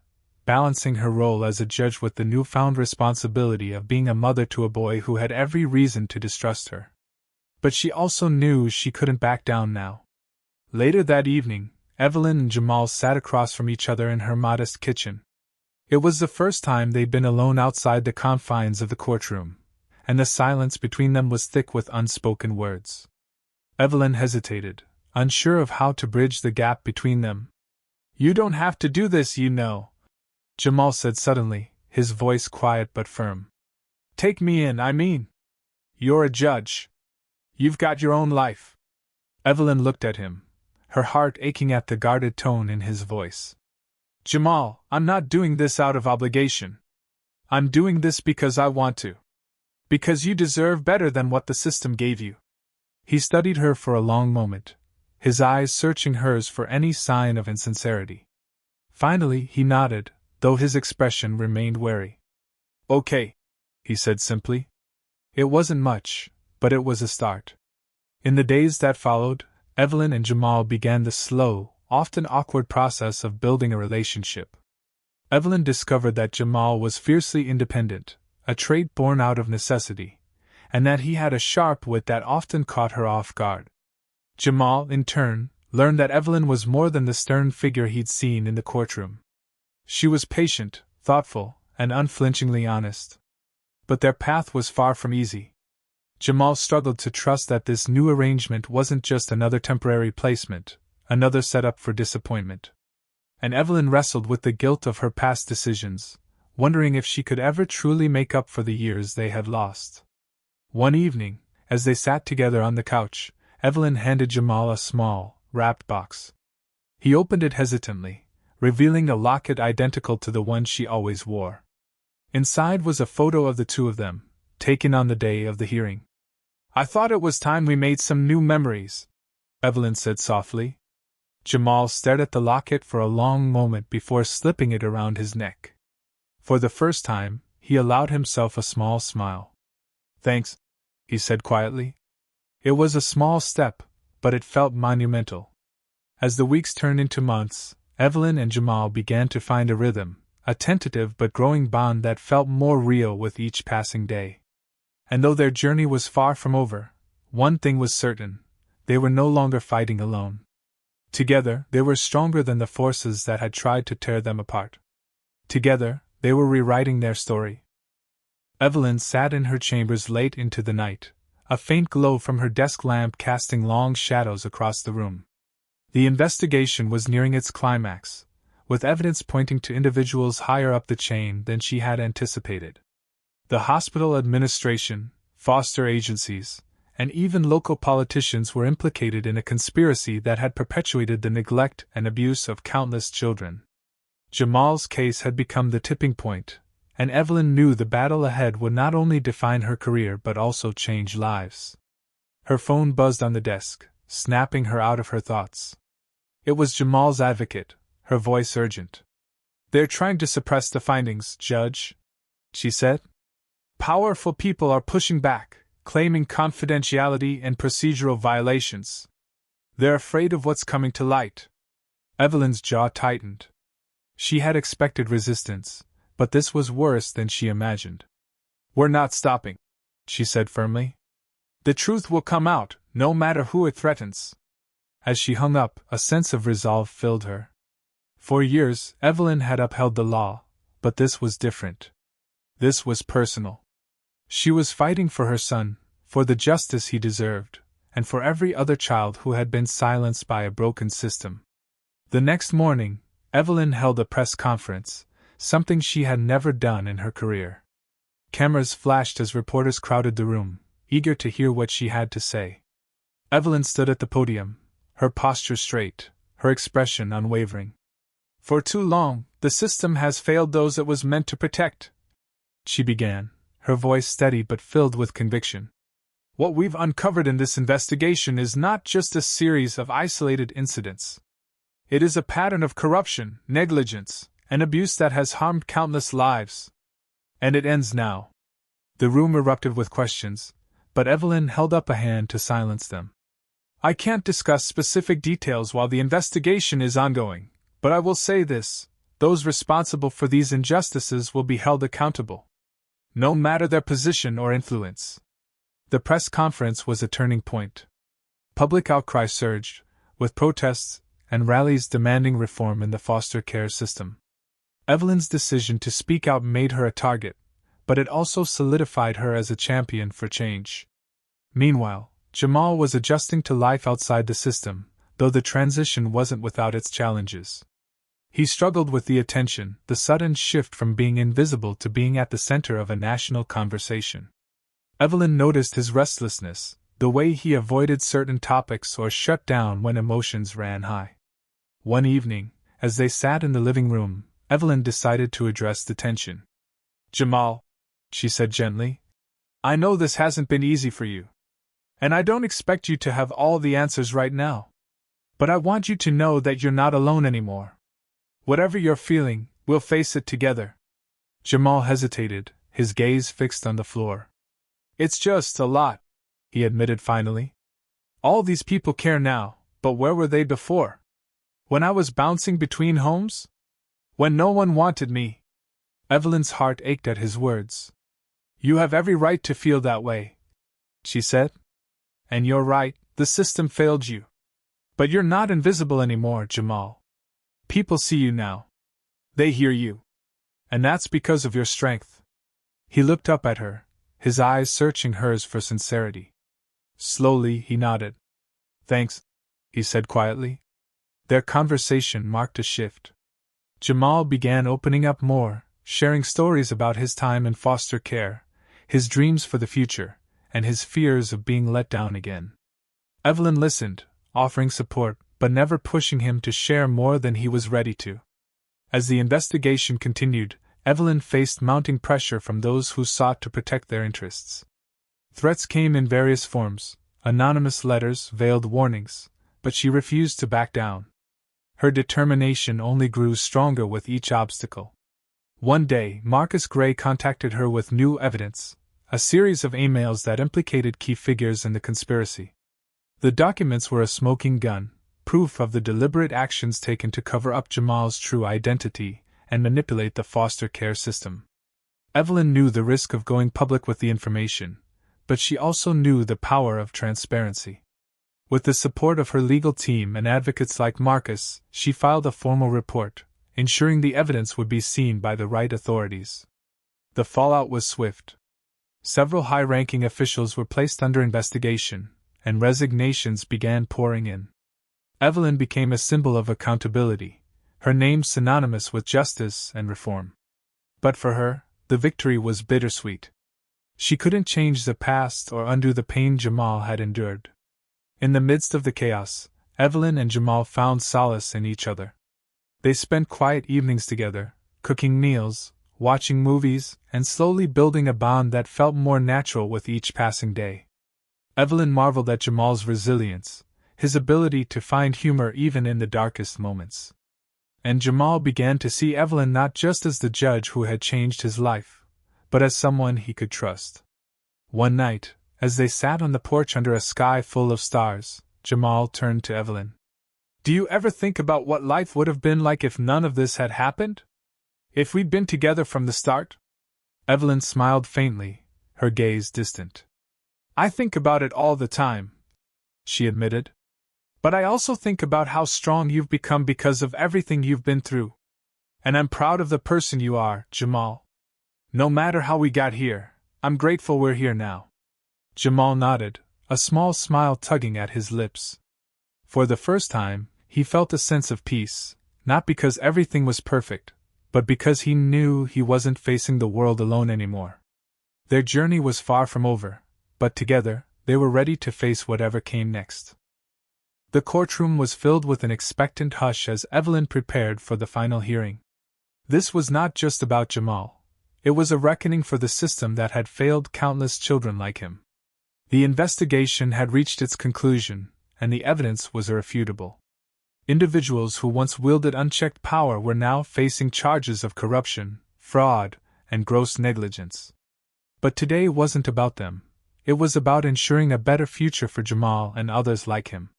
balancing her role as a judge with the newfound responsibility of being a mother to a boy who had every reason to distrust her. But she also knew she couldn't back down now. Later that evening, Evelyn and Jamal sat across from each other in her modest kitchen. It was the first time they'd been alone outside the confines of the courtroom, and the silence between them was thick with unspoken words. Evelyn hesitated, unsure of how to bridge the gap between them. "You don't have to do this, you know," Jamal said suddenly, his voice quiet but firm. "Take me in, I mean. You're a judge. You've got your own life." Evelyn looked at him, her heart aching at the guarded tone in his voice. "Jamal, I'm not doing this out of obligation. I'm doing this because I want to. Because you deserve better than what the system gave you." He studied her for a long moment, his eyes searching hers for any sign of insincerity. Finally, he nodded, though his expression remained wary. "Okay," he said simply. It wasn't much, but it was a start. In the days that followed, Evelyn and Jamal began the slow, often awkward process of building a relationship. Evelyn discovered that Jamal was fiercely independent, a trait born out of necessity, and that he had a sharp wit that often caught her off guard. Jamal, in turn, learned that Evelyn was more than the stern figure he'd seen in the courtroom. She was patient, thoughtful, and unflinchingly honest. But their path was far from easy. Jamal struggled to trust that this new arrangement wasn't just another temporary placement, another setup for disappointment. And Evelyn wrestled with the guilt of her past decisions, wondering if she could ever truly make up for the years they had lost. One evening, as they sat together on the couch, Evelyn handed Jamal a small, wrapped box. He opened it hesitantly, revealing a locket identical to the one she always wore. Inside was a photo of the two of them, taken on the day of the hearing. "I thought it was time we made some new memories," Evelyn said softly. Jamal stared at the locket for a long moment before slipping it around his neck. For the first time, he allowed himself a small smile. "Thanks," he said quietly. It was a small step, but it felt monumental. As the weeks turned into months, Evelyn and Jamal began to find a rhythm, a tentative but growing bond that felt more real with each passing day. And though their journey was far from over, one thing was certain: they were no longer fighting alone. Together, they were stronger than the forces that had tried to tear them apart. Together, they were rewriting their story. Evelyn sat in her chambers late into the night, a faint glow from her desk lamp casting long shadows across the room. The investigation was nearing its climax, with evidence pointing to individuals higher up the chain than she had anticipated. The hospital administration, foster agencies, and even local politicians were implicated in a conspiracy that had perpetuated the neglect and abuse of countless children. Jamal's case had become the tipping point, and Evelyn knew the battle ahead would not only define her career but also change lives. Her phone buzzed on the desk, snapping her out of her thoughts. It was Jamal's advocate, her voice urgent. "They're trying to suppress the findings, Judge," she said. "Powerful people are pushing back, claiming confidentiality and procedural violations. They're afraid of what's coming to light." Evelyn's jaw tightened. She had expected resistance, but this was worse than she imagined. "We're not stopping," she said firmly. "The truth will come out, no matter who it threatens." As she hung up, a sense of resolve filled her. For years, Evelyn had upheld the law, but this was different. This was personal. She was fighting for her son, for the justice he deserved, and for every other child who had been silenced by a broken system. The next morning, Evelyn held a press conference, something she had never done in her career. Cameras flashed as reporters crowded the room, eager to hear what she had to say. Evelyn stood at the podium, her posture straight, her expression unwavering. "For too long, the system has failed those it was meant to protect," she began, her voice steady but filled with conviction. "What we've uncovered in this investigation is not just a series of isolated incidents. It is a pattern of corruption, negligence, and abuse that has harmed countless lives. And it ends now." The room erupted with questions, but Evelyn held up a hand to silence them. "I can't discuss specific details while the investigation is ongoing, but I will say this: those responsible for these injustices will be held accountable, no matter their position or influence. The press conference was a turning point. Public outcry surged, with protests and rallies demanding reform in the foster care system. Evelyn's decision to speak out made her a target, but it also solidified her as a champion for change. Meanwhile, Jamal was adjusting to life outside the system, though the transition wasn't without its challenges. He struggled with the attention, the sudden shift from being invisible to being at the center of a national conversation. Evelyn noticed his restlessness, the way he avoided certain topics or shut down when emotions ran high. One evening, as they sat in the living room, Evelyn decided to address the tension. "Jamal," she said gently, "I know this hasn't been easy for you. And I don't expect you to have all the answers right now. But I want you to know that you're not alone anymore. Whatever you're feeling, we'll face it together." Jamal hesitated, his gaze fixed on the floor. "It's just a lot," he admitted finally. "All these people care now, but where were they before? When I was bouncing between homes? When no one wanted me?" Evelyn's heart ached at his words. "You have every right to feel that way," she said. "And you're right, the system failed you. But you're not invisible anymore, Jamal. People see you now. They hear you. And that's because of your strength." He looked up at her, his eyes searching hers for sincerity. Slowly, he nodded. "Thanks," he said quietly. Their conversation marked a shift. Jamal began opening up more, sharing stories about his time in foster care, his dreams for the future, and his fears of being let down again. Evelyn listened, offering support, but never pushing him to share more than he was ready to. As the investigation continued, Evelyn faced mounting pressure from those who sought to protect their interests. Threats came in various forms, anonymous letters, veiled warnings, but she refused to back down. Her determination only grew stronger with each obstacle. One day, Marcus Gray contacted her with new evidence, a series of emails that implicated key figures in the conspiracy. The documents were a smoking gun, proof of the deliberate actions taken to cover up Jamal's true identity and manipulate the foster care system. Evelyn knew the risk of going public with the information, but she also knew the power of transparency. With the support of her legal team and advocates like Marcus, she filed a formal report, ensuring the evidence would be seen by the right authorities. The fallout was swift. Several high-ranking officials were placed under investigation, and resignations began pouring in. Evelyn became a symbol of accountability, her name synonymous with justice and reform. But for her, the victory was bittersweet. She couldn't change the past or undo the pain Jamal had endured. In the midst of the chaos, Evelyn and Jamal found solace in each other. They spent quiet evenings together, cooking meals, watching movies, and slowly building a bond that felt more natural with each passing day. Evelyn marveled at Jamal's resilience, his ability to find humor even in the darkest moments. And Jamal began to see Evelyn not just as the judge who had changed his life, but as someone he could trust. One night, as they sat on the porch under a sky full of stars, Jamal turned to Evelyn. "Do you ever think about what life would have been like if none of this had happened? If we'd been together from the start?" Evelyn smiled faintly, her gaze distant. "I think about it all the time," she admitted. "But I also think about how strong you've become because of everything you've been through. And I'm proud of the person you are, Jamal. No matter how we got here, I'm grateful we're here now." Jamal nodded, a small smile tugging at his lips. For the first time, he felt a sense of peace, not because everything was perfect, but because he knew he wasn't facing the world alone anymore. Their journey was far from over, but together, they were ready to face whatever came next. The courtroom was filled with an expectant hush as Evelyn prepared for the final hearing. This was not just about Jamal. It was a reckoning for the system that had failed countless children like him. The investigation had reached its conclusion, and the evidence was irrefutable. Individuals who once wielded unchecked power were now facing charges of corruption, fraud, and gross negligence. But today wasn't about them. It was about ensuring a better future for Jamal and others like him.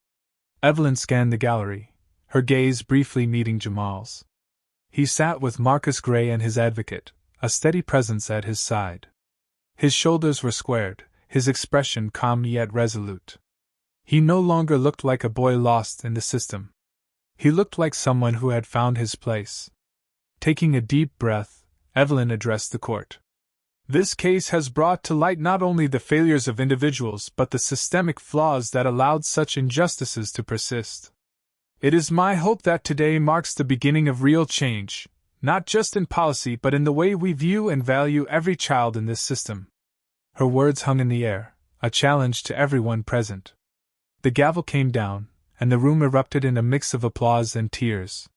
Evelyn scanned the gallery, her gaze briefly meeting Jamal's. He sat with Marcus Gray and his advocate, a steady presence at his side. His shoulders were squared, his expression calm yet resolute. He no longer looked like a boy lost in the system. He looked like someone who had found his place. Taking a deep breath, Evelyn addressed the court. This case has brought to light not only the failures of individuals but the systemic flaws that allowed such injustices to persist. It is my hope that today marks the beginning of real change, not just in policy but in the way we view and value every child in this system. Her words hung in the air, a challenge to everyone present. The gavel came down, and the room erupted in a mix of applause and tears.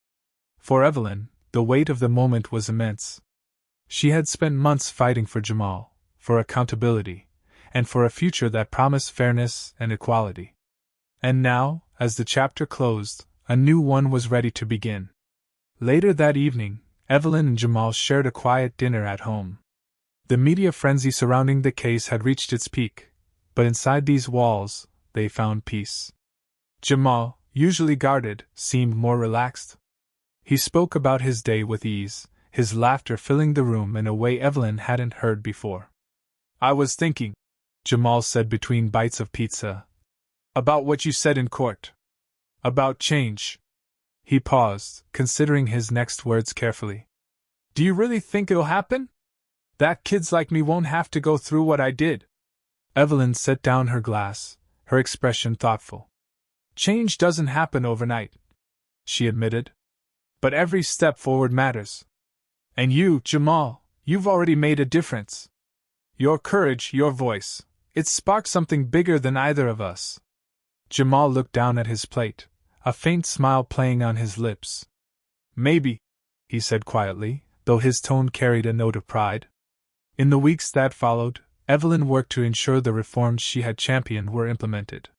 For Evelyn, the weight of the moment was immense. She had spent months fighting for Jamal, for accountability, and for a future that promised fairness and equality. And now, as the chapter closed, a new one was ready to begin. Later that evening, Evelyn and Jamal shared a quiet dinner at home. The media frenzy surrounding the case had reached its peak, but inside these walls, they found peace. Jamal, usually guarded, seemed more relaxed. He spoke about his day with ease, his laughter filling the room in a way Evelyn hadn't heard before. I was thinking, Jamal said between bites of pizza, about what you said in court. About change. He paused, considering his next words carefully. Do you really think it'll happen? That kids like me won't have to go through what I did? Evelyn set down her glass, her expression thoughtful. Change doesn't happen overnight, she admitted. But every step forward matters. And you, Jamal, you've already made a difference. Your courage, your voice, it sparked something bigger than either of us. Jamal looked down at his plate, a faint smile playing on his lips. Maybe, he said quietly, though his tone carried a note of pride. In the weeks that followed, Evelyn worked to ensure the reforms she had championed were implemented.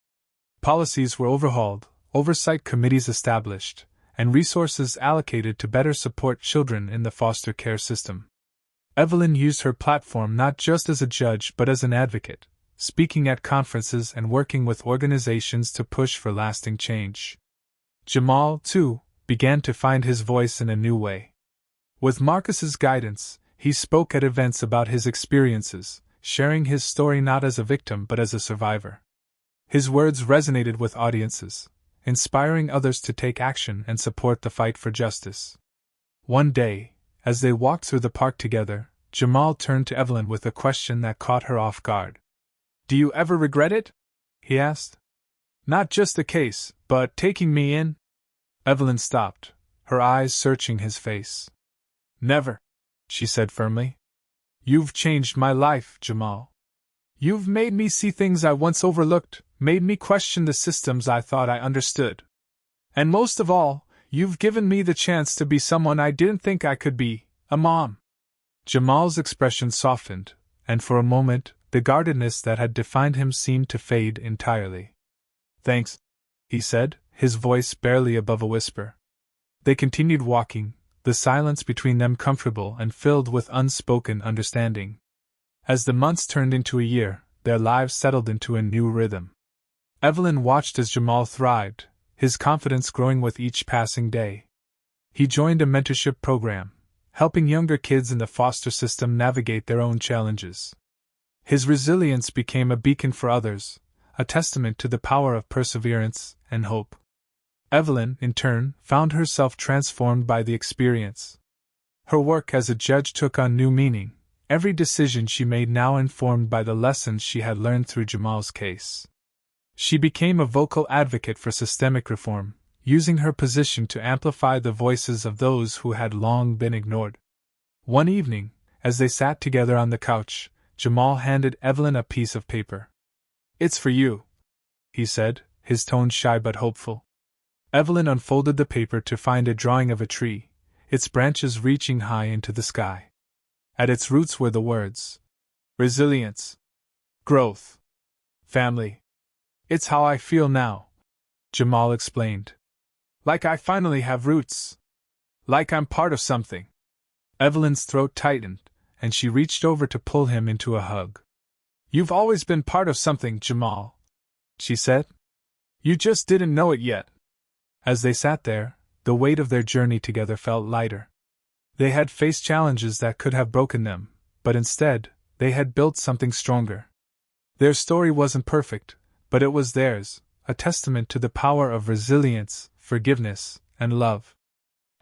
Policies were overhauled, oversight committees established, and resources allocated to better support children in the foster care system. Evelyn used her platform not just as a judge but as an advocate, speaking at conferences and working with organizations to push for lasting change. Jamal, too, began to find his voice in a new way. With Marcus's guidance, he spoke at events about his experiences, sharing his story not as a victim but as a survivor. His words resonated with audiences, inspiring others to take action and support the fight for justice. One day, as they walked through the park together, Jamal turned to Evelyn with a question that caught her off guard. Do you ever regret it? He asked. Not just the case, but taking me in? Evelyn stopped, her eyes searching his face. Never, she said firmly. You've changed my life, Jamal. You've made me see things I once overlooked, made me question the systems I thought I understood. And most of all, you've given me the chance to be someone I didn't think I could be, a mom. Jamal's expression softened, and for a moment, the guardedness that had defined him seemed to fade entirely. Thanks, he said, his voice barely above a whisper. They continued walking, the silence between them comfortable and filled with unspoken understanding. As the months turned into a year, their lives settled into a new rhythm. Evelyn watched as Jamal thrived, his confidence growing with each passing day. He joined a mentorship program, helping younger kids in the foster system navigate their own challenges. His resilience became a beacon for others, a testament to the power of perseverance and hope. Evelyn, in turn, found herself transformed by the experience. Her work as a judge took on new meaning, every decision she made now informed by the lessons she had learned through Jamal's case. She became a vocal advocate for systemic reform, using her position to amplify the voices of those who had long been ignored. One evening, as they sat together on the couch, Jamal handed Evelyn a piece of paper. It's for you, he said, his tone shy but hopeful. Evelyn unfolded the paper to find a drawing of a tree, its branches reaching high into the sky. At its roots were the words, resilience, growth, family. It's how I feel now, Jamal explained. Like I finally have roots. Like I'm part of something. Evelyn's throat tightened, and she reached over to pull him into a hug. You've always been part of something, Jamal, she said. You just didn't know it yet. As they sat there, the weight of their journey together felt lighter. They had faced challenges that could have broken them, but instead, they had built something stronger. Their story wasn't perfect, but it was theirs, a testament to the power of resilience, forgiveness, and love.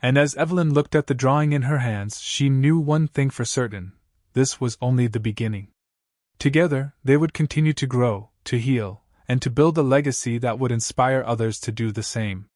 And as Evelyn looked at the drawing in her hands, she knew one thing for certain: this was only the beginning. Together, they would continue to grow, to heal, and to build a legacy that would inspire others to do the same.